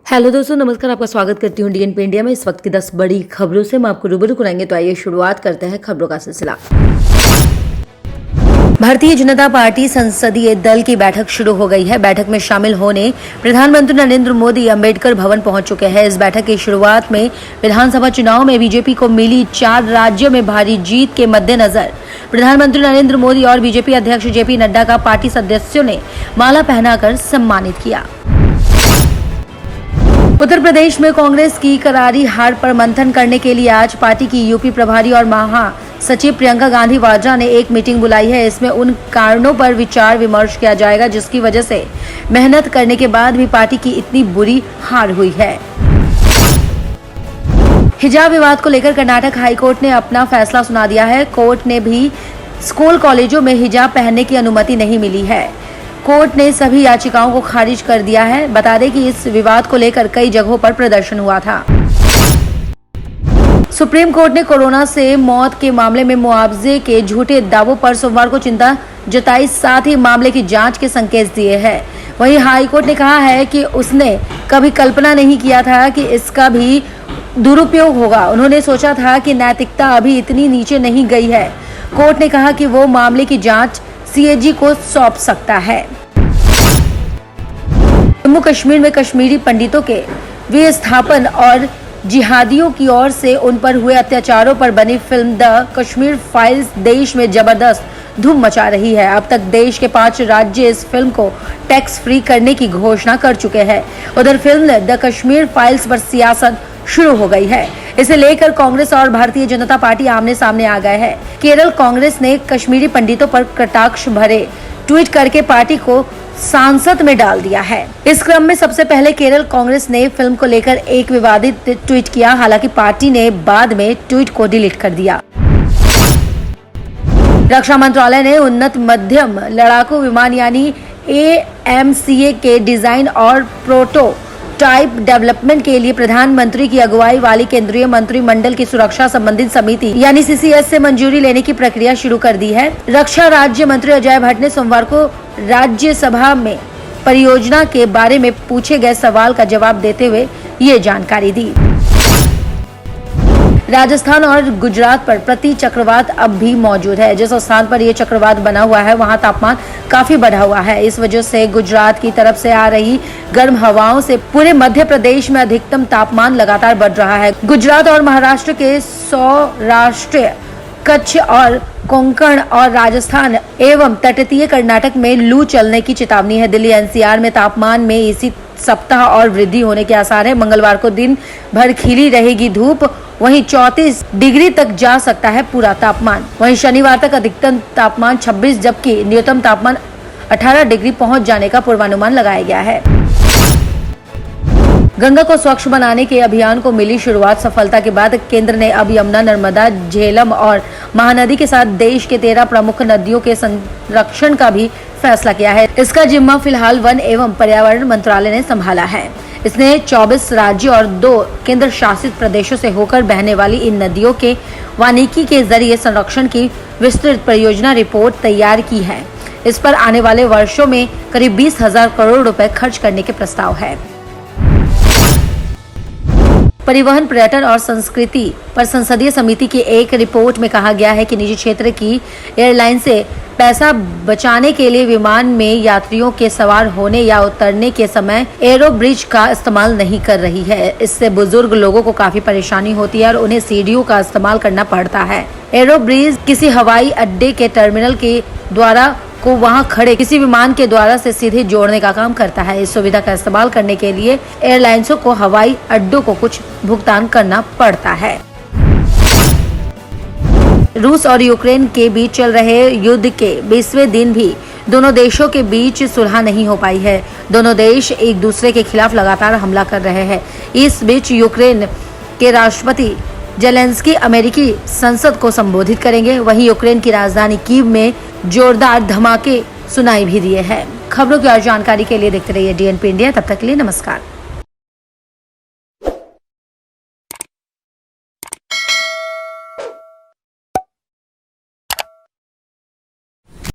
Hello दोस्तों, नमस्कार। आपका स्वागत करती हूँ डीएनपी इंडिया में। इस वक्त की 10 बड़ी खबरों से हम आपको रूबरू कराएंगे। तो आइए शुरुआत करते हैं खबरों का सिलसिला। भारतीय जनता पार्टी संसदीय दल की बैठक शुरू हो गई है। बैठक में शामिल होने प्रधानमंत्री नरेंद्र मोदी अंबेडकर भवन पहुंच चुके हैं। इस बैठक की शुरुआत में विधानसभा चुनाव में बीजेपी को मिली 4 राज्यों में भारी जीत के मद्देनजर प्रधानमंत्री नरेंद्र मोदी और बीजेपी अध्यक्ष जेपी नड्डा का पार्टी सदस्यों ने माला पहनाकर सम्मानित किया। उत्तर प्रदेश में कांग्रेस की करारी हार पर मंथन करने के लिए आज पार्टी की यूपी प्रभारी और महासचिव प्रियंका गांधी वाड्रा ने एक मीटिंग बुलाई है। इसमें उन कारणों पर विचार विमर्श किया जाएगा जिसकी वजह से मेहनत करने के बाद भी पार्टी की इतनी बुरी हार हुई है। हिजाब विवाद को लेकर कर्नाटक हाईकोर्ट ने अपना फैसला सुना दिया है। कोर्ट ने भी स्कूल कॉलेजों में हिजाब पहनने की अनुमति नहीं मिली है। कोर्ट ने सभी याचिकाओं को खारिज कर दिया है। बता दें कि इस विवाद को लेकर कई जगहों पर प्रदर्शन हुआ था। सुप्रीम कोर्ट ने कोरोना से मौत के मामले में मुआवजे के झूठे दावों पर सोमवार को चिंता जताई, साथ ही मामले की जांच के संकेत दिए हैं। वहीं हाई कोर्ट ने कहा है कि उसने कभी कल्पना नहीं किया था कि इसका भी दुरुपयोग होगा। उन्होंने सोचा था कि नैतिकता अभी इतनी नीचे नहीं गई है। कोर्ट ने कहा कि वो मामले की जांच सीएजी को सौंप सकता है। जम्मू कश्मीर में कश्मीरी पंडितों के विस्थापन और जिहादियों की ओर से उन पर हुए अत्याचारों पर बनी फिल्म द कश्मीर फाइल्स देश में जबरदस्त धूम मचा रही है। अब तक देश के 5 राज्य इस फिल्म को टैक्स फ्री करने की घोषणा कर चुके हैं। उधर फिल्म द कश्मीर फाइल्स पर सियासत शुरू हो गई है। इसे लेकर कांग्रेस और भारतीय जनता पार्टी आमने सामने आ गए हैं। केरल कांग्रेस ने कश्मीरी पंडितों पर कटाक्ष भरे ट्वीट करके पार्टी को सांसद में डाल दिया है। इस क्रम में सबसे पहले केरल कांग्रेस ने फिल्म को लेकर एक विवादित ट्वीट किया। हालांकि पार्टी ने बाद में ट्वीट को डिलीट कर दिया। रक्षा मंत्रालय ने उन्नत मध्यम लड़ाकू विमान यानी AMCA के डिजाइन और प्रोटोटाइप डेवलपमेंट के लिए प्रधानमंत्री की अगुवाई वाली केंद्रीय मंत्रिमंडल की सुरक्षा संबंधित समिति यानी CCS से मंजूरी लेने की प्रक्रिया शुरू कर दी है। रक्षा राज्य मंत्री अजय भट्ट ने सोमवार को राज्यसभा में परियोजना के बारे में पूछे गए सवाल का जवाब देते हुए ये जानकारी दी। राजस्थान और गुजरात पर प्रति चक्रवात अब भी मौजूद है। जिस स्थान पर यह चक्रवात बना हुआ है वहां तापमान काफी बढ़ा हुआ है। इस वजह से गुजरात की तरफ से आ रही गर्म हवाओं से पूरे मध्य प्रदेश में अधिकतम तापमान लगातार बढ़ रहा है। गुजरात और महाराष्ट्र के सौराष्ट्र, कच्छ और कोंकण और राजस्थान एवं तटीय कर्नाटक में लू चलने की चेतावनी है। दिल्ली NCR में तापमान में इसी सप्ताह और वृद्धि होने के आसार है। मंगलवार को दिन भर खिली रहेगी धूप, वहीं 34 डिग्री तक जा सकता है पूरा तापमान। वहीं शनिवार तक अधिकतम तापमान 26 जबकि न्यूनतम तापमान 18 डिग्री पहुंच जाने का पूर्वानुमान लगाया गया है। गंगा को स्वच्छ बनाने के अभियान को मिली शुरुआत सफलता के बाद केंद्र ने अब यमुना, नर्मदा, झेलम और महानदी के साथ देश के 13 प्रमुख नदियों के संरक्षण का भी फैसला किया है। इसका जिम्मा फिलहाल वन एवं पर्यावरण मंत्रालय ने संभाला है। इसने 24 राज्यों और 2 केंद्र शासित प्रदेशों से होकर बहने वाली इन नदियों के वानिकी के जरिए संरक्षण की विस्तृत परियोजना रिपोर्ट तैयार की है। इस पर आने वाले वर्षों में करीब 20,000 करोड़ रुपए खर्च करने के प्रस्ताव है। परिवहन, पर्यटन और संस्कृति पर संसदीय समिति की एक रिपोर्ट में कहा गया है कि निजी क्षेत्र की एयरलाइन से पैसा बचाने के लिए विमान में यात्रियों के सवार होने या उतरने के समय एरो ब्रिज का इस्तेमाल नहीं कर रही है। इससे बुजुर्ग लोगों को काफी परेशानी होती है और उन्हें सीढ़ियों का इस्तेमाल करना पड़ता है। एरो ब्रिज किसी हवाई अड्डे के टर्मिनल के द्वारा को वहां खड़े किसी विमान के द्वारा से सीधे जोड़ने का काम करता है। इस सुविधा का इस्तेमाल करने के लिए एयरलाइंसों को हवाई अड्डों को कुछ भुगतान करना पड़ता है। रूस और यूक्रेन के बीच चल रहे युद्ध के 20वें दिन भी दोनों देशों के बीच सुलह नहीं हो पाई है। दोनों देश एक दूसरे के खिलाफ लगातार हमला कर रहे हैं। इस बीच यूक्रेन के राष्ट्रपति जेलेंस्की अमेरिकी संसद को संबोधित करेंगे। वहीं यूक्रेन की राजधानी कीव में जोरदार धमाके सुनाई भी दिए हैं। खबरों की और जानकारी के लिए देखते रहिए डीएनपी इंडिया। तब तक के लिए नमस्कार।